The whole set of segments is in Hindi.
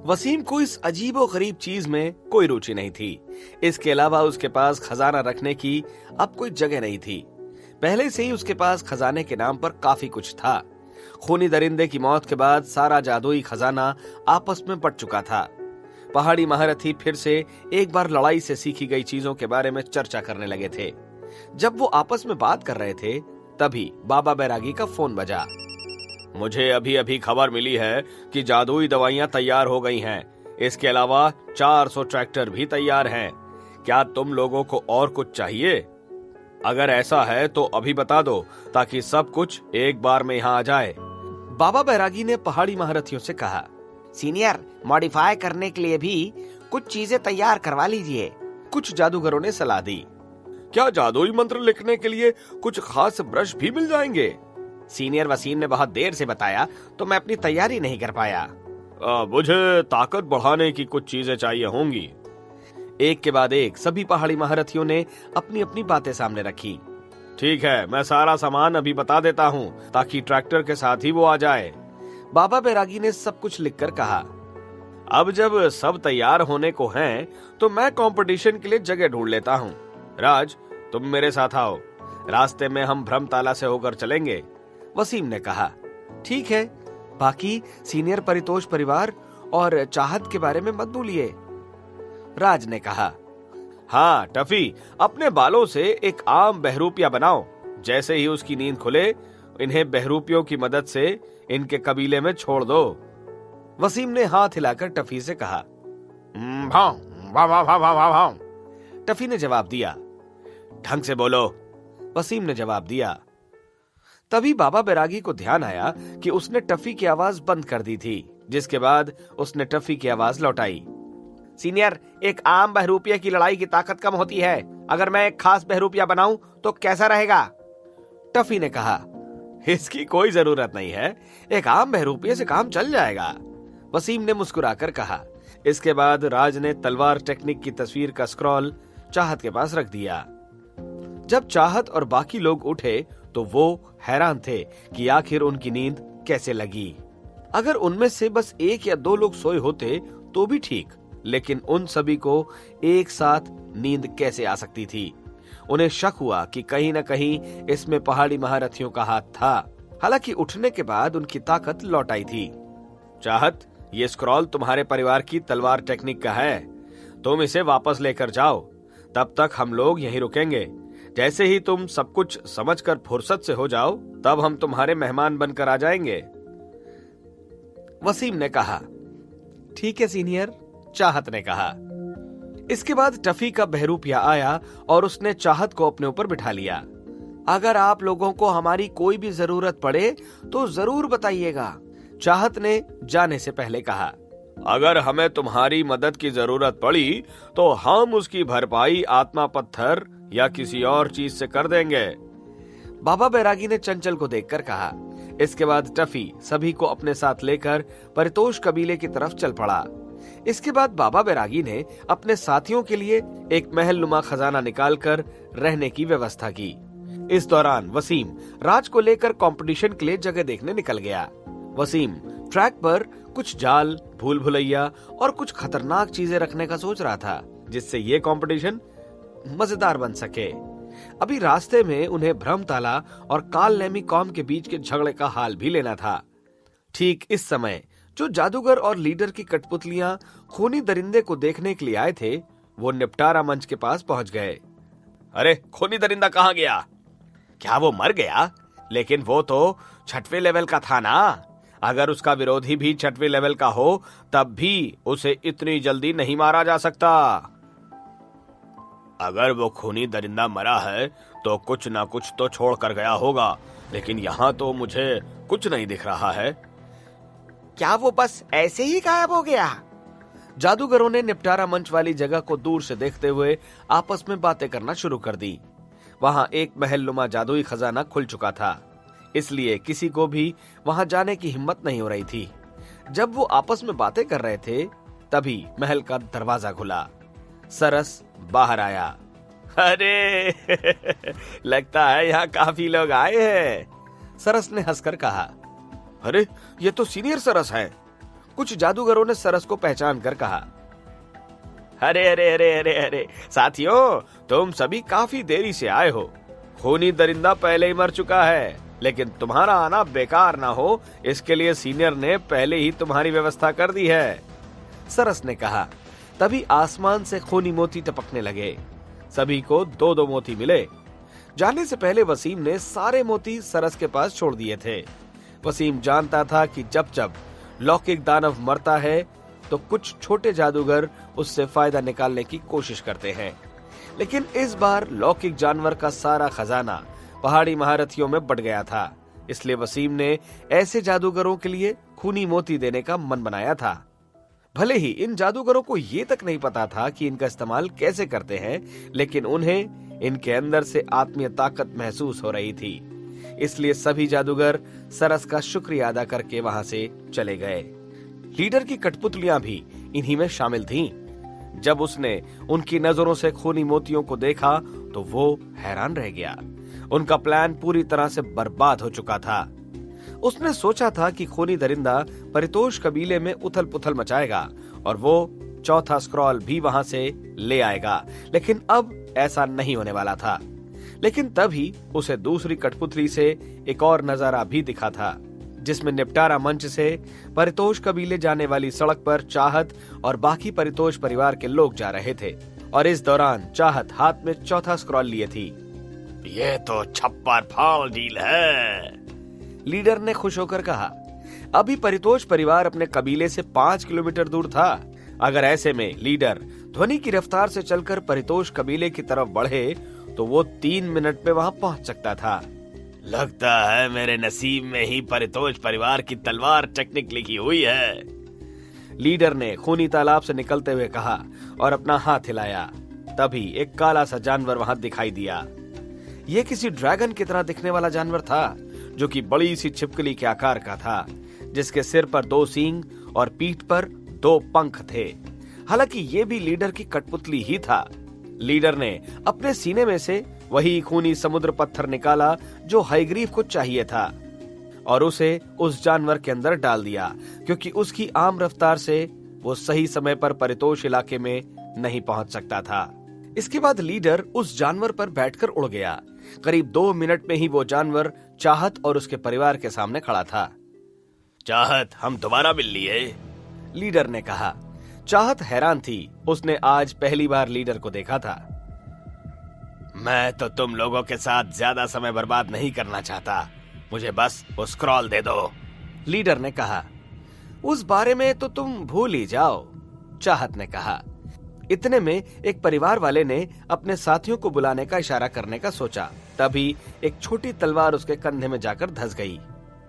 वसीम को इस अजीबो गरीब चीज में कोई रुचि नहीं थी। इसके अलावा उसके पास खजाना रखने की अब कोई जगह नहीं थी। पहले से ही उसके पास खजाने के नाम पर काफी कुछ था। खूनी दरिंदे की मौत के बाद सारा जादुई खजाना आपस में बट चुका था। पहाड़ी महारथी फिर से एक बार लड़ाई से सीखी गई चीजों के बारे में चर्चा करने लगे थे। जब वो आपस में बात कर रहे थे तभी बाबा बैरागी का फोन बजा। मुझे अभी अभी खबर मिली है कि जादुई दवाइयां तैयार हो गई हैं। इसके अलावा 400 ट्रैक्टर भी तैयार हैं। क्या तुम लोगों को और कुछ चाहिए? अगर ऐसा है तो अभी बता दो ताकि सब कुछ एक बार में यहाँ आ जाए। बाबा बैरागी ने पहाड़ी महारथियों से कहा, सीनियर, मॉडिफाई करने के लिए भी कुछ चीजें तैयार करवा लीजिए। कुछ जादूगरों ने सलाह दी। क्या जादुई मंत्र लिखने के लिए कुछ खास ब्रश भी मिल जाएंगे? सीनियर वसीम ने बहुत देर से बताया तो मैं अपनी तैयारी नहीं कर पाया। मुझे ताकत बढ़ाने की कुछ चीजें चाहिए होंगी। एक के बाद एक सभी पहाड़ी महारथियों ने अपनी अपनी बातें सामने रखी। ठीक है, मैं सारा सामान अभी बता देता हूँ ताकि ट्रैक्टर के साथ ही वो आ जाए। बाबा बैरागी ने सब कुछ लिखकर कहा, अब जब सब तैयार होने को हैं, तो मैं कंपटीशन के लिए जगह ढूंढ लेता हूँ। राज, तुम मेरे साथ आओ। रास्ते में हम भ्रमताला से होकर चलेंगे। वसीम ने कहा, ठीक है। बाकी सीनियर परितोष परिवार और चाहत के बारे में मत भूलिए। राज ने कहा, हाँ टफी, अपने बालों से एक आम बहरूपिया बनाओ। जैसे ही उसकी नींद खुले, इन्हें बहरूपियों की मदद से इनके कबीले में छोड़ दो। वसीम ने हाथ हिलाकर टफी से कहा, भाव भाव भाव भाव भाव। टफी ने जवाब दिया। ढंग से बोलो, वसीम ने जवाब दिया। तभी बाबा बैरागी को ध्यान आया कि उसने टफी की आवाज बंद कर दी थी, जिसके बाद उसने टफी की आवाज लौटाई। सीनियर, एक आम बहरूपिया की लड़ाई की ताकत कम होती है। अगर मैं एक खास बहरूपिया बनाऊं तो कैसा रहेगा? टफी ने कहा, इसकी कोई जरूरत नहीं है। एक आम बहरूपिये से काम चल जाएगा। वसीम ने मुस्कुराकर कहा। इसके बाद राज ने तलवार टेक्निक की तस्वीर का स्क्रॉल चाहत के पास रख दिया। जब चाहत और बाकी लोग उठे तो वो हैरान थे कि आखिर उनकी नींद कैसे लगी। अगर उनमें से बस 1 या 2 लोग सोए होते तो भी ठीक, लेकिन उन सभी को एक साथ नींद कैसे आ सकती थी? उन्हें शक हुआ कि कहीं न कहीं इसमें पहाड़ी महारथियों का हाथ था। हालांकि उठने के बाद उनकी ताकत लौट आई थी। चाहत, ये स्क्रॉल तुम्हारे परिवार की तलवार टेक्निक का है। तुम इसे वापस लेकर जाओ। तब तक हम लोग यहीं रुकेंगे। जैसे ही तुम सब कुछ समझकर फुर्सत से हो जाओ, तब हम तुम्हारे मेहमान बनकर आ जाएंगे। वसीम ने कहा, ठीक है सीनियर। चाहत ने कहा। इसके बाद टफी का बहरूपिया आया और उसने चाहत को अपने ऊपर बिठा लिया। अगर आप लोगों को हमारी कोई भी जरूरत पड़े तो जरूर बताइएगा, चाहत ने जाने से पहले कहा। अगर हमें तुम्हारी मदद की जरूरत पड़ी तो हम उसकी भरपाई आत्मा पत्थर या किसी और चीज से कर देंगे। बाबा बैरागी ने चंचल को देखकर कहा। इसके बाद टफी सभी को अपने साथ लेकर परितोष कबीले की तरफ चल पड़ा। इसके बाद बाबा बैरागी ने अपने साथियों के लिए एक महल नुमा खजाना निकालकर रहने की व्यवस्था की। इस दौरान वसीम राज को लेकर कंपटीशन के लिए जगह देखने निकल गया। वसीम ट्रैक पर कुछ जाल, भूल भुलैया और कुछ खतरनाक चीजें रखने का सोच रहा था, जिससे ये कंपटीशन मजेदार बन सके। अभी रास्ते में उन्हें भ्रमताला और काल नेमी कौम के बीच के झगड़े का हाल भी लेना था। ठीक इस समय जो जादूगर और लीडर की कठपुतलियां खूनी दरिंदे को देखने के लिए आए थे, वो निपटारा मंच के पास पहुंच गए। अरे, खूनी दरिंदा कहाँ गया? क्या वो मर गया? लेकिन वो तो 6वें लेवल का था ना। अगर उसका विरोधी भी 6वें लेवल का हो तब भी उसे इतनी जल्दी नहीं मारा जा सकता। अगर वो खूनी दरिंदा मरा है तो कुछ ना कुछ तो छोड़ कर गया होगा, लेकिन यहाँ तो मुझे कुछ नहीं दिख रहा है। क्या वो बस ऐसे ही गायब हो गया? जादूगरों ने निपटारा मंच वाली जगह को दूर से देखते हुए आपस में बातें करना शुरू कर दी। वहां एक महलनुमा जादुई खजाना खुल चुका था, इसलिए किसी को भी वहां जाने की हिम्मत नहीं हो रही थी। जब वो आपस में बातें कर रहे थे तभी महल का दरवाजा खुला। सरस बाहर आया। अरे लगता है यहाँ काफी लोग आए हैं। सरस ने हंसकर कहा। अरे, ये तो सीनियर सरस है। कुछ जादूगरों ने सरस को पहचान कर कहा, अरे अरे अरे अरे अरे साथियों, तुम सभी काफी देरी से आए हो। खूनी दरिंदा पहले ही मर चुका है, लेकिन तुम्हारा आना बेकार ना हो इसके लिए सीनियर ने पहले ही तुम्हारी व्यवस्था कर दी है। सरस ने कहा। तभी आसमान से खूनी मोती टपकने लगे। सभी को 2-2 मोती मिले। जाने से पहले वसीम ने सारे मोती सरस के पास छोड़ दिए थे। वसीम जानता था कि जब जब लौकिक दानव मरता है तो कुछ छोटे जादूगर उससे फायदा निकालने की कोशिश करते हैं, लेकिन इस बार लौकिक जानवर का सारा खजाना पहाड़ी महारथियों में बट गया था। इसलिए वसीम ने ऐसे जादूगरों के लिए खूनी मोती देने का मन बनाया था। भले ही इन जादूगरों को ये तक नहीं पता था कि इनका इस्तेमाल कैसे करते हैं, लेकिन उन्हें इनके अंदर से आत्मीय ताकत महसूस हो रही थी। इसलिए सभी जादूगर सरस का शुक्रिया अदा करके वहां से चले गए। लीडर की कठपुतलियां भी इन्हीं में शामिल थीं। जब उसने उनकी नजरों से खूनी मोतियों को देखा तो वो हैरान रह गया। उनका प्लान पूरी तरह से बर्बाद हो चुका था। उसने सोचा था कि खूनी दरिंदा परितोष कबीले में उथल पुथल मचाएगा और वो चौथा स्क्रॉल भी वहां से ले आएगा, लेकिन अब ऐसा नहीं होने वाला था। लेकिन तभी उसे दूसरी कठपुतली से एक और नजारा भी दिखा था, जिसमें निपटारा मंच से परितोष कबीले जाने वाली सड़क पर चाहत और बाकी परितोष परिवार के लोग जा रहे थे। और इस दौरान चाहत हाथ में चौथा स्क्रॉल लिए थी। ये तो छप्पर फाड़ डील है, लीडर ने खुश होकर कहा। अभी परितोष परिवार अपने कबीले से 5 किलोमीटर दूर था। अगर ऐसे में लीडर ध्वनि की रफ्तार से चलकर परितोष कबीले की तरफ बढ़े तो वो 3 मिनट में वहां पहुंच सकता था। लगता है मेरे नसीब में ही परितोष परिवार की तलवार टेक्निक लिखी हुई है, लीडर ने खूनी तालाब से निकलते हुए कहा और अपना हाथ हिलाया। तभी एक काला सा जानवर वहां दिखाई दिया। यह किसी ड्रैगन की तरह दिखने वाला जानवर था, जो कि बड़ी सी छिपकली के आकार का था, जिसके सिर पर 2 सींग और पीठ पर 2 पंख थे। हालांकि ये भी लीडर की कठपुतली ही था। लीडर ने अपने सीने में से वही खूनी समुद्र पत्थर निकाला जो हयग्रीव को चाहिए था और उसे उस जानवर के अंदर डाल दिया, क्योंकि उसकी आम रफ्तार से वो सही समय पर परितोष इलाके में नहीं पहुंच सकता था। इसके बाद लीडर उस जानवर पर बैठकर उड़ गया। करीब 2 मिनट में ही वो जानवर चाहत और उसके परिवार के सामने खड़ा था। चाहत, हम दोबारा मिल लिए, लीडर ने कहा। चाहत हैरान थी। उसने आज पहली बार लीडर को देखा था। मैं तो तुम लोगों के साथ ज्यादा समय बर्बाद नहीं करना चाहता, मुझे बस वो स्क्रॉल दे दो, लीडर ने कहा। उस बारे में तो तुम भूल ही जाओ, चाहत ने कहा। इतने में एक परिवार वाले ने अपने साथियों को बुलाने का इशारा करने का सोचा। तभी एक छोटी तलवार उसके कंधे में जाकर धंस गई।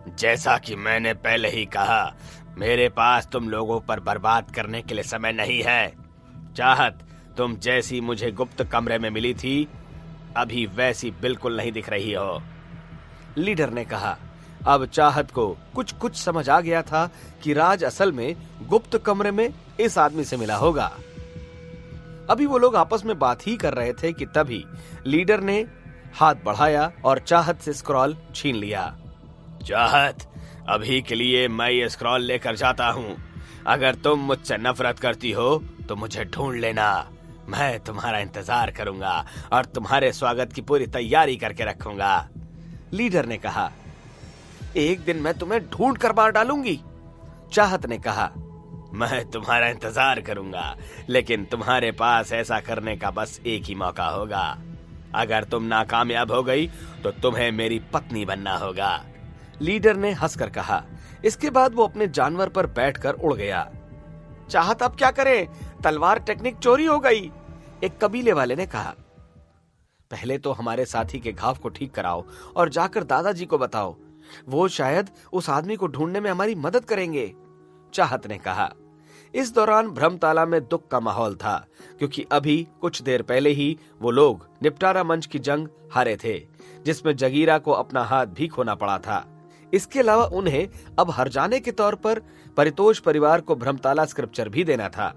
जैसा कि मैंने पहले ही कहा, मेरे पास तुम लोगों पर बर्बाद करने के लिए समय नहीं है। चाहत, तुम जैसी मुझे गुप्त कमरे में मिली थी, अभी वैसी बिल्कुल नहीं दिख रही हो, लीडर ने कहा। अब चाहत को कुछ कुछ समझ आ गया था कि राज असल में गुप्त कमरे में इस आदमी से मिला होगा। अभी वो लोग आपस में बात ही कर रहे थे कि तभी लीडर ने हाथ बढ़ाया और चाहत से स्क्रॉल छीन लिया। चाहत, अभी के लिए मैं ये स्क्रॉल लेकर जाता हूँ। अगर तुम मुझसे नफरत करती हो तो मुझे ढूंढ लेना, मैं तुम्हारा इंतजार करूंगा और तुम्हारे स्वागत की पूरी तैयारी करके रखूंगा, लीडर ने कहा। एक दिन मैं तुम्हें ढूंढ कर मार डालूंगी, चाहत ने कहा। मैं तुम्हारा इंतजार करूंगा, लेकिन तुम्हारे पास ऐसा करने का बस एक ही मौका होगा। अगर तुम नाकामयाब हो गई तो तुम्हें मेरी पत्नी बनना होगा, लीडर ने हंसकर कहा। इसके बाद वो अपने जानवर पर बैठकर उड़ गया। चाहत, अब क्या करें? तलवार टेक्निक चोरी हो गई, एक कबीले वाले ने कहा। पहले तो हमारे साथी के घाव को ठीक कराओ और जाकर दादाजी को बताओ, वो शायद उस आदमी को ढूंढने में हमारी मदद करेंगे, चाहत ने कहा। इस दौरान भ्रमताला में दुख का माहौल था, क्योंकि अभी कुछ देर पहले ही वो लोग निपटारा मंच की जंग हारे थे, जिसमें जगीरा को अपना हाथ भी खोना पड़ा था। इसके अलावा उन्हें अब हर जाने के तौर पर परितोष परिवार को भ्रमताला स्क्रिप्चर भी देना था।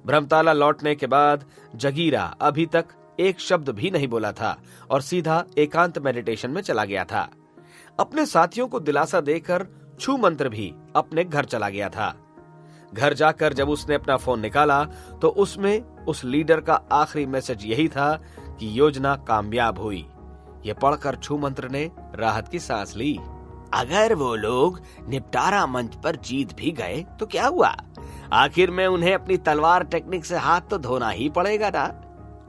भ्रमताला लौटने के बाद जगीरा अभी तक एक शब्द भी नहीं बोला था और सीधा एकांत मेडिटेशन में चला गया था। अपने साथियों को दिलासा देकर छू मंत्र भी अपने घर चला गया था। घर जाकर जब उसने अपना फोन निकाला तो उसमें उस लीडर का आखिरी मैसेज यही था कि योजना कामयाब हुई। ये पढ़कर छूमंत्र ने राहत की सांस ली। अगर वो लोग निपटारा मंच पर जीत भी गए तो क्या हुआ? आखिर में उन्हें अपनी तलवार टेक्निक से हाथ तो धोना ही पड़ेगा ना।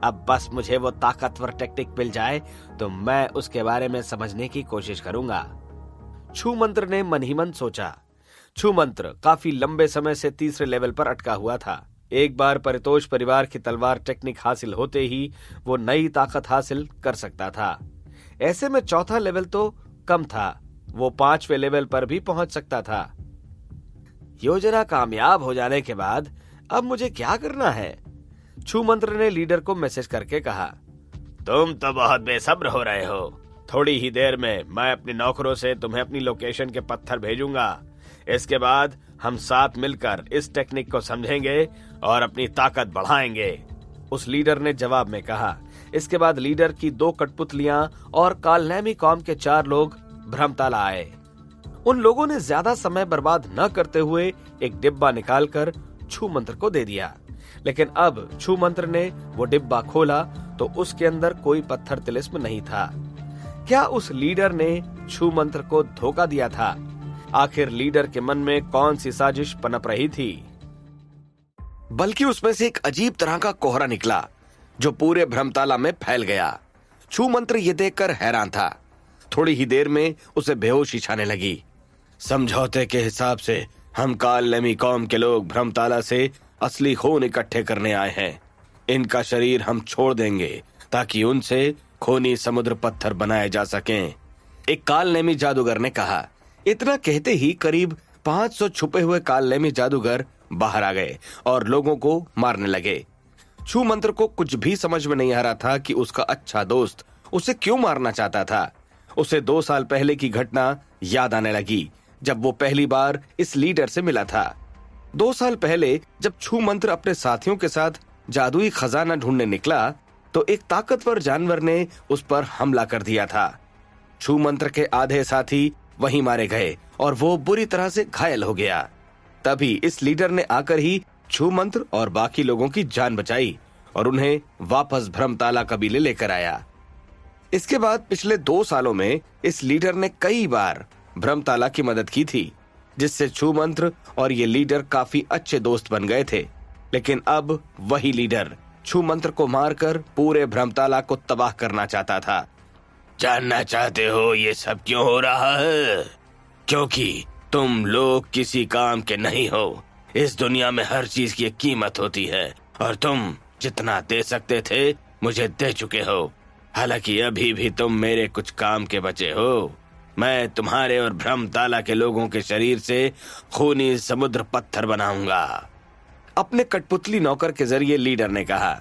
अब बस मुझे वो ताकतवर टेक्निक मिल जाए तो मैं उसके बारे में समझने की कोशिश करूंगा। छूमंत्र ने मन ही मन सोचा। छूमंत्र काफी लंबे समय से तीसरे लेवल पर अटका हुआ था। एक बार परितोष परिवार की तलवार टेक्निक हासिल होते ही वो नई ताकत हासिल कर सकता था। ऐसे में चौथा लेवल तो कम था, वो 5वें लेवल पर भी पहुंच सकता था। योजना कामयाब हो जाने के बाद अब मुझे क्या करना है? छूमंत्र ने लीडर को मैसेज करके कहा। तुम तो बहुत बेसब्र हो रहे हो। थोड़ी ही देर में मैं अपने नौकरों से तुम्हें अपनी लोकेशन के पत्थर भेजूंगा। इसके बाद हम साथ मिलकर इस टेक्निक को समझेंगे और अपनी ताकत बढ़ाएंगे। उस लीडर ने जवाब में कहा। इसके बाद लीडर की 2 कठपुतलियां और कालनेमी कौम के 4 लोग भ्रमताला आए। उन लोगों ने ज्यादा समय बर्बाद न करते हुए एक डिब्बा निकालकर छूमंत्र को दे दिया। लेकिन अब छूमंत्र ने वो डिब्बा खोला तो उसके अंदर कोई पत्थर तिलिस्म नहीं था। क्या उस लीडर ने छूमंत्र को धोखा दिया था? आखिर लीडर के मन में कौन सी साजिश पनप रही थी? बल्कि उसमें से एक अजीब तरह का कोहरा निकला जो पूरे भ्रमताला में फैल गया। छूमंत्र ये देखकर हैरान था। थोड़ी ही देर में उसे बेहोशी छाने लगी। समझौते के हिसाब से हम कालनेमी कौम के लोग भ्रमताला से असली खून इकट्ठे करने आए हैं। इनका शरीर हम छोड़ देंगे ताकि उनसे खूनी समुद्र पत्थर बनाए जा सकें, एक कालनेमी जादूगर ने कहा। इतना कहते ही करीब 500 छुपे हुए कालनेमी जादूगर बाहर आ गए और लोगों को मारने लगे। छूमंत्र को कुछ भी समझ में नहीं आ रहा था कि उसका अच्छा दोस्त उसे क्यों मारना चाहता था। उसे 2 साल पहले की घटना याद आने लगी जब वो पहली बार इस लीडर से मिला था। 2 साल पहले जब छूमंत्र अपने साथियों के साथ जादुई खजाना ढूंढने निकला तो एक ताकतवर जानवर ने उस पर हमला कर दिया था। छूमंत्र के आधे साथी वहीं मारे गए और वो बुरी तरह से घायल हो गया। तभी इस लीडर ने आकर ही छूमंत्र और बाकी लोगों की जान बचाई और उन्हें वापस भ्रमताला कबीले लेकर आया। इसके बाद पिछले 2 सालों में इस लीडर ने कई बार भ्रमताला की मदद की थी, जिससे छूमंत्र और ये लीडर काफी अच्छे दोस्त बन गए थे। लेकिन अब वही लीडर छूमंत्र को मारकर पूरे भ्रमताला को तबाह करना चाहता था। जानना चाहते हो ये सब क्यों हो रहा है? क्योंकि तुम लोग किसी काम के नहीं हो। इस दुनिया में हर चीज की एक कीमत होती है और तुम जितना दे सकते थे मुझे दे चुके हो। हालांकि अभी भी तुम मेरे कुछ काम के बचे हो। मैं तुम्हारे और भ्रमताला के लोगों के शरीर से खूनी समुद्र पत्थर बनाऊंगा। अपने कठपुतली नौकर के जरिए लीडर ने कहा।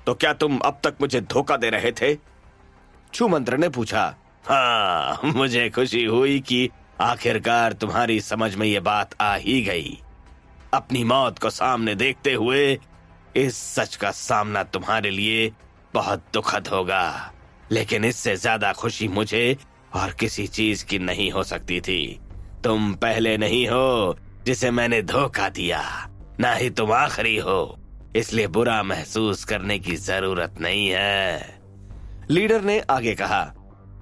तो क्या तुम अब तक मुझे धोखा दे रहे थे? छूमंत्र ने पूछा। हाँ, मुझे खुशी हुई कि आखिरकार तुम्हारी समझ में ये बात आ ही गई। अपनी मौत को सामने देखते हुए इस सच का सामना तुम्हारे लिए बहुत दुखद होगा, लेकिन इससे ज्यादा खुशी मुझे और किसी चीज की नहीं हो सकती थी। तुम पहले नहीं हो जिसे मैंने धोखा दिया, ना ही तुम आखिरी हो, इसलिए बुरा महसूस करने की जरूरत नहीं है। लीडर ने आगे कहा।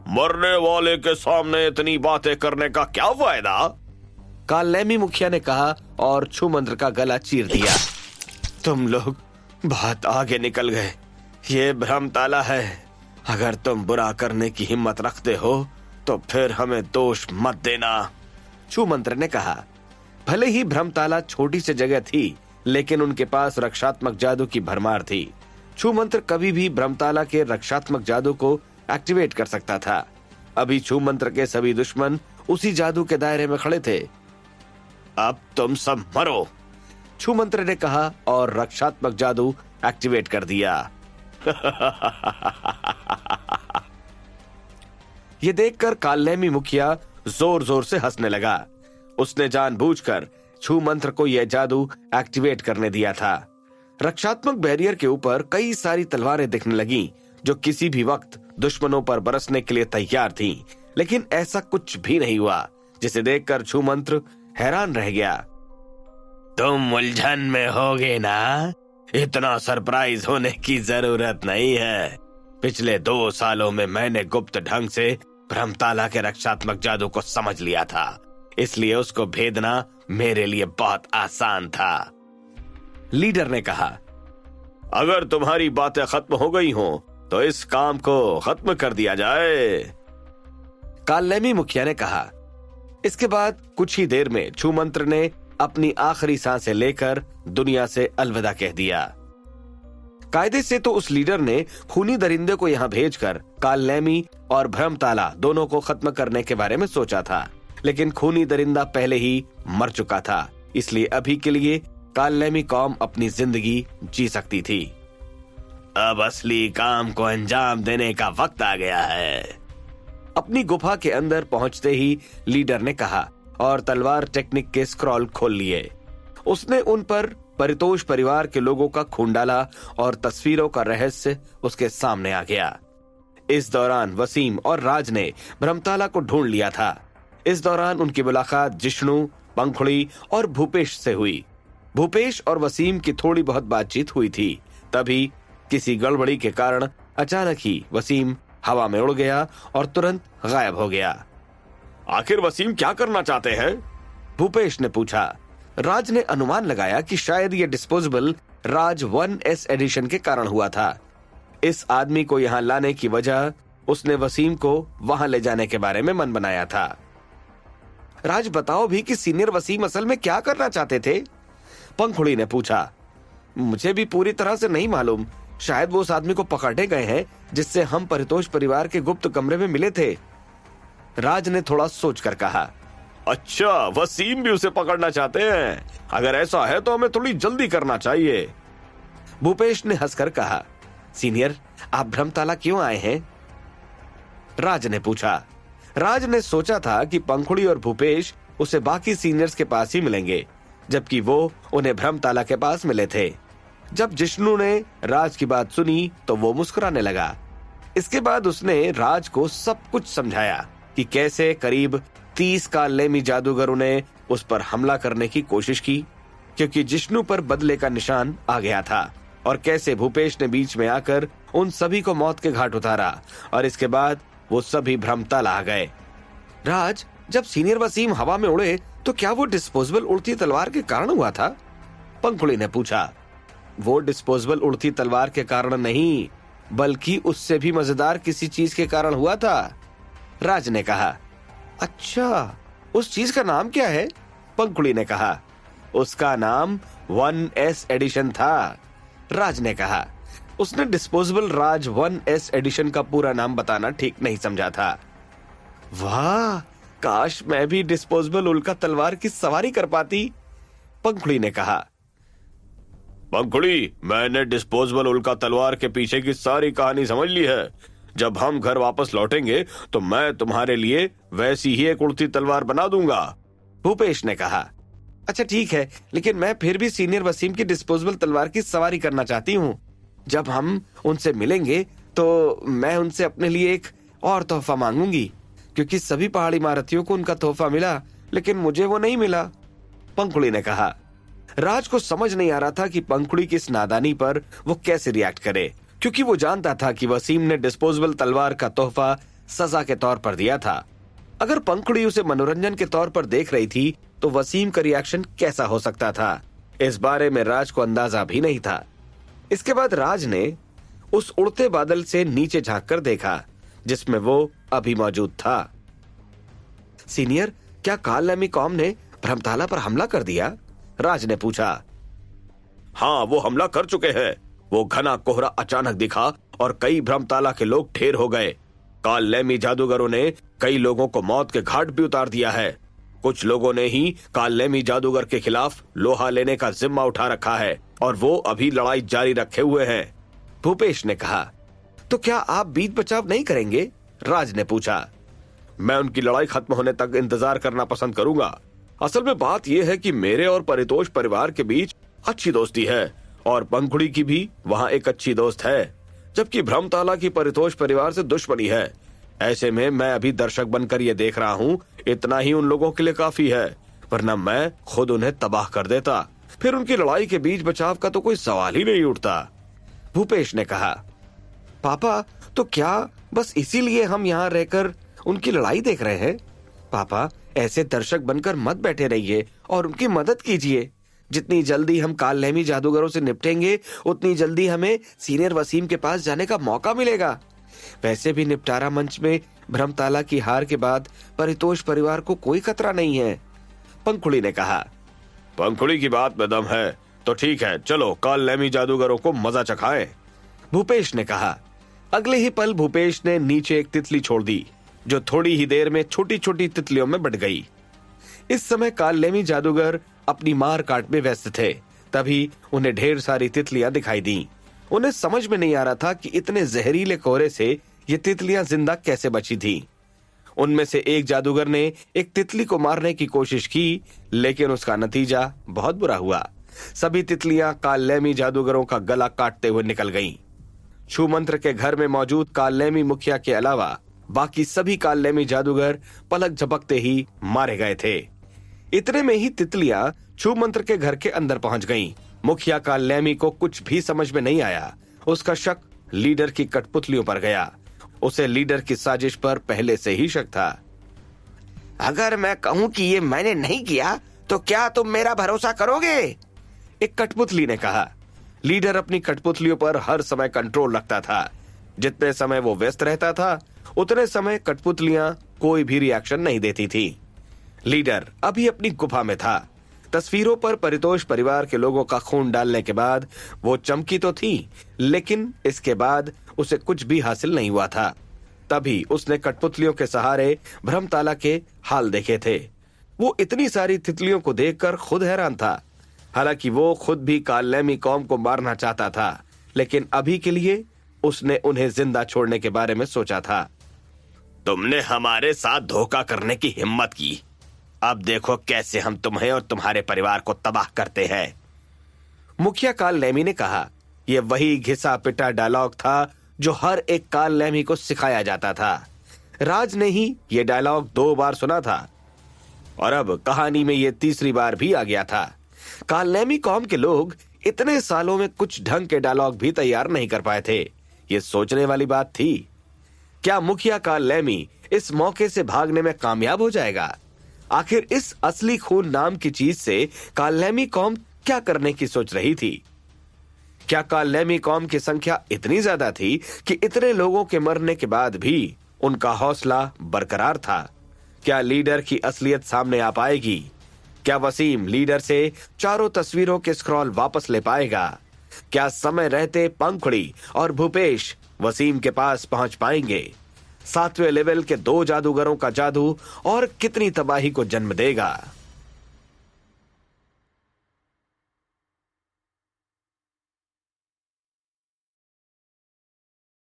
मरने वाले के सामने इतनी बातें करने का क्या फायदा? कालनेमी मुखिया ने कहा और छूमंत्र का गला चीर दिया। तुम लोग बहुत आगे निकल गए। ये भ्रमताला है। अगर तुम बुरा करने की हिम्मत रखते हो तो फिर हमें दोष मत देना, छूमंत्र ने कहा। भले ही भ्रमताला छोटी सी जगह थी, लेकिन उनके पास रक्षात्मक जादू की भरमार थी। छूमंत्र कभी भी भ्रमताला के रक्षात्मक जादू को एक्टिवेट कर सकता था। अभी छूमंत्र के सभी दुश्मन उसी जादू के दायरे में खड़े थे। अब तुम सब मरो, छूमंत्र ने कहा और रक्षात्मक जादू एक्टिवेट कर दिया। ये देखकर कालनेमी मुखिया जोर जोर से हंसने लगा। उसने जानबूझकर छूमंत्र को यह जादू एक्टिवेट करने दिया था। रक्षात्मक बैरियर के ऊपर कई सारी तलवारें दिखने लगीं, जो किसी भी वक्त दुश्मनों पर बरसने के लिए तैयार थीं। लेकिन ऐसा कुछ भी नहीं हुआ, जिसे देखकर छूमंत्र हैरान रह गया। तुम उलझन में होगे ना, इतना सरप्राइज होने की जरूरत नहीं है। पिछले 2 सालों में मैंने गुप्त ढंग से भ्रमताला के रक्षात्मक जादू को समझ लिया था, इसलिए उसको भेदना मेरे लिए बहुत आसान था। लीडर ने कहा, अगर तुम्हारी बातें खत्म हो गई हों, तो इस काम को खत्म कर दिया जाए। कालनेमी मुखिया ने कहा। इसके बाद कुछ ही देर में छूमंत्र ने अपनी आखिरी सांसें लेकर दुनिया से अलविदा कह दिया। कायदे से तो उस लीडर ने खूनी दरिंदे को यहाँ भेजकर कालनेमी और भ्रमताला दोनों को खत्म करने के बारे में सोचा था, लेकिन खूनी दरिंदा पहले ही मर चुका था, इसलिए अभी के लिए कालनेमी कौम अपनी जिंदगी जी सकती थी। अब असली काम को अंजाम देने का वक्त आ गया है। अपनी गुफा के अंदर पहुंचते ही लीडर ने कहा और तलवार टेक्निक के स्क्रॉल खोल लिए। उसने उन पर परितोष परिवार के लोगों का खून डाला और तस्वीरों का रहस्य उसके सामने आ गया। इस दौरान वसीम और राज ने भ्रमताला को ढूंढ लिया था। इस दौरान उनकी मुलाकात जिष्णु, पंखुड़ी और भूपेश से हुई। भूपेश और वसीम की थोड़ी बहुत बातचीत हुई थी। तभी किसी गड़बड़ी के कारण अचानक ही वसीम हवा में उड़ गया और तुरंत गायब हो गया। आखिर वसीम क्या करना चाहते हैं? भूपेश ने पूछा। राज ने अनुमान लगाया कि शायद ये डिस्पोजेबल राज 1S एडिशन के कारण हुआ था। इस आदमी को यहाँ लाने की वजह उसने वसीम को वहां ले जाने के बारे में मन बनाया था। राज बताओ भी कि सीनियर वसीम असल में क्या करना चाहते थे? पंखुड़ी ने पूछा। मुझे भी पूरी तरह से नहीं मालूम। शायद वो उस आदमी को पकड़ने गए हैं जिससे हम परितोष परिवार के गुप्त कमरे में मिले थे। राज ने थोड़ा सोचकर कहा। अच्छा, वसीम भी उसे पकड़ना चाहते हैं। अगर ऐसा है तो हमें थोड़ी जल्दी करना चाहिए। भूपेश ने हंसकर कहा। सीनियर, आप भ्रमताला क्यों आए हैं? राज ने पूछा। राज ने सोचा था कि पंखुड़ी और भूपेश उसे बाकी सीनियर्स के पास ही मिलेंगे, जबकि वो उन्हें भ्रमताला के पास मिले थे। जब जिष्णु ने राज की बात सुनी तो वो मुस्कुराने लगा। इसके बाद उसने राज को सब कुछ समझाया कि कैसे करीब 30 कालनेमी जादूगरों ने उस पर हमला करने की कोशिश की, क्योंकि जिष्णु पर बदले का निशान आ गया था, और कैसे भूपेश ने बीच में आकर उन सभी को मौत के घाट उतारा, और इसके बाद वो सभी भ्रमताला आ गए। राज, जब सीनियर वसीम हवा में उड़े तो क्या वो डिस्पोजेबल उड़ती तलवार के कारण हुआ था? पंखुड़ी ने पूछा। वो डिस्पोजेबल उड़ती तलवार के कारण नहीं, बल्कि उससे भी मजेदार किसी चीज के कारण हुआ था। राज ने कहा। अच्छा, उस चीज का नाम क्या है? पंखुड़ी ने कहा। उसका नाम 1S एडिशन था। राज ने कहा। उसने डिस्पोजेबल राज 1S एडिशन का पूरा नाम बताना ठीक नहीं समझा था। वाह, काश मैं भी डिस्पोजेबल उल्का तलवार की सवारी कर पाती, पंखुड़ी ने कहा। पंखुड़ी, मैंने डिस्पोजेबल उल्का तलवार के पीछे की सारी कहानी समझ ली है। जब हम घर वापस लौटेंगे तो मैं तुम्हारे लिए वैसी ही एक उड़ती तलवार बना दूंगा, भूपेश ने कहा। अच्छा ठीक है, लेकिन मैं फिर भी सीनियर वसीम की डिस्पोजेबल तलवार की सवारी करना चाहती हूँ। जब हम उनसे मिलेंगे तो मैं उनसे अपने लिए एक और तोहफा मांगूंगी, क्योंकि सभी पहाड़ी इमारतियों को उनका तोहफा मिला, लेकिन मुझे वो नहीं मिला, पंखुड़ी ने कहा। राज को समझ नहीं आ रहा था कि पंखुड़ी की इस नादानी पर वो कैसे रिएक्ट करे, क्योंकि वो जानता था कि वसीम ने डिस्पोजेबल तलवार का तोहफा सजा के तौर पर दिया था। अगर पंखुड़ी उसे मनोरंजन के तौर पर देख रही थी तो वसीम का रिएक्शन कैसा हो सकता था, इस बारे में राज को अंदाजा भी नहीं था। इसके बाद राज ने उस उड़ते बादल से नीचे झांककर देखा जिसमें वो अभी मौजूद था। सीनियर, क्या कालनेमी कौम ने भ्रमताला पर हमला कर दिया? राज ने पूछा। हाँ, वो हमला कर चुके हैं। वो घना कोहरा अचानक दिखा और कई भ्रमताला के लोग ढेर हो गए। कालनेमी जादूगरों ने कई लोगों को मौत के घाट भी उतार दिया है। कुछ लोगों ने ही कालनेमी जादूगर के खिलाफ लोहा लेने का जिम्मा उठा रखा है और वो अभी लड़ाई जारी रखे हुए हैं, भूपेश ने कहा। तो क्या आप बीच बचाव नहीं करेंगे? राज ने पूछा। मैं उनकी लड़ाई खत्म होने तक इंतजार करना पसंद करूंगा। असल में बात यह है कि मेरे और परितोष परिवार के बीच अच्छी दोस्ती है और पंखुड़ी की भी वहाँ एक अच्छी दोस्त है, जबकि भ्रमताला की परितोष परिवार से दुश्मनी है। ऐसे में मैं अभी दर्शक बनकर ये देख रहा हूँ, इतना ही उन लोगों के लिए काफी है, वरना मैं खुद उन्हें तबाह कर देता। फिर उनकी लड़ाई के बीच बचाव का तो कोई सवाल ही नहीं उठता। भूपेश ने कहा, पापा तो क्या बस इसीलिए हम यहाँ रहकर उनकी लड़ाई देख रहे हैं? पापा ऐसे दर्शक बनकर मत बैठे रहिए और उनकी मदद कीजिए। जितनी जल्दी हम कालनेमी जादूगरों से निपटेंगे उतनी जल्दी हमें सीनियर वसीम के पास जाने का मौका मिलेगा। वैसे भी निपटारा मंच में भ्रमताला की हार के बाद परितोष परिवार को कोई खतरा नहीं है। पंखुड़ी ने कहा, पंखुड़ी की बात में दम है तो ठीक है, चलो कालनेमी जादूगरों को मजा चखाएं। भूपेश ने कहा। अगले ही पल भूपेश ने नीचे एक तितली छोड़ दी जो थोड़ी ही देर में छोटी छोटी तितलियों में बट गई। इस समय कालनेमी जादूगर अपनी मार काट में व्यस्त थे। तभी उन्हें ढेर सारी तितलियां दिखाई दी। उन्हें समझ में नहीं आ रहा था कि इतने जहरीले कोहरे से ये तितलियां जिंदा कैसे बची थी। उनमें से एक जादूगर ने एक तितली को मारने की कोशिश की, लेकिन उसका नतीजा बहुत बुरा हुआ। सभी तितलियां कालनेमी जादूगरों का गला काटते हुए निकल गईं। छू मंत्र के घर में मौजूद कालनेमी मुखिया के अलावा बाकी सभी कालनेमी जादूगर पलक झपकते ही मारे गए थे। इतने में ही तितलियां छू मंत्र के घर के अंदर पहुंच गईं। मुखिया कालनेमी को कुछ भी समझ में नहीं आया। उसका शक लीडर की कठपुतलियों पर गया। उसे लीडर की साजिश पर पहले से ही शक था। अगर मैं कहूं कि ये मैंने नहीं किया तो क्या तुम मेरा भरोसा करोगे? एक कठपुतली ने कहा। लीडर अपनी कठपुतलियों पर हर समय कंट्रोल रखता था। जितने समय वो व्यस्त रहता था उतने समय कठपुतलियां कोई भी रिएक्शन नहीं देती थी। लीडर अभी अपनी गुफा में था। तस्वीरों पर परितोष परिवार के लोगों का खून डालने के बाद वो चमकी तो थी, लेकिन इसके बाद उसे कुछ भी हासिल नहीं हुआ था। तभी उसने कठपुतलियों के सहारे भ्रमताला के हाल देखे थे। वो इतनी सारी तितलियों को देखकर खुद हैरान था। हालांकि वो खुद भी कालनेमी कौम को मारना चाहता था, लेकिन अभी के लिए उसने उन्हें जिंदा छोड़ने के बारे में सोचा था। तुमने हमारे साथ धोखा करने की हिम्मत की, अब देखो कैसे हम तुम्हें और तुम्हारे परिवार को तबाह करते हैं। मुखिया कालनेमी ने कहा। यह वही घिसा पिटा डायलॉग था जो हर एक कालनेमी को सिखाया जाता था। राज ने ही यह डायलॉग 2 बार सुना था और अब कहानी में यह तीसरी बार भी आ गया था। कालनेमी कौम के लोग इतने सालों में कुछ ढंग के डायलॉग भी तैयार नहीं कर पाए थे। ये सोचने वाली बात थी। क्या मुखिया कालनेमी इस मौके से भागने में कामयाब हो जाएगा? आखिर इस असली खून नाम की चीज से कालनेमी कौम क्या करने की सोच रही थी? क्या कालनेमी कौम की संख्या इतनी ज्यादा थी कि इतने लोगों के मरने के बाद भी उनका हौसला बरकरार था? क्या लीडर की असलियत सामने आ पाएगी? क्या वसीम लीडर से चारों तस्वीरों के स्क्रॉल वापस ले पाएगा? क्या समय रहते पंखुड़ी और भूपेश वसीम के पास पहुंच पाएंगे? 7वें लेवल के 2 जादूगरों का जादू और कितनी तबाही को जन्म देगा?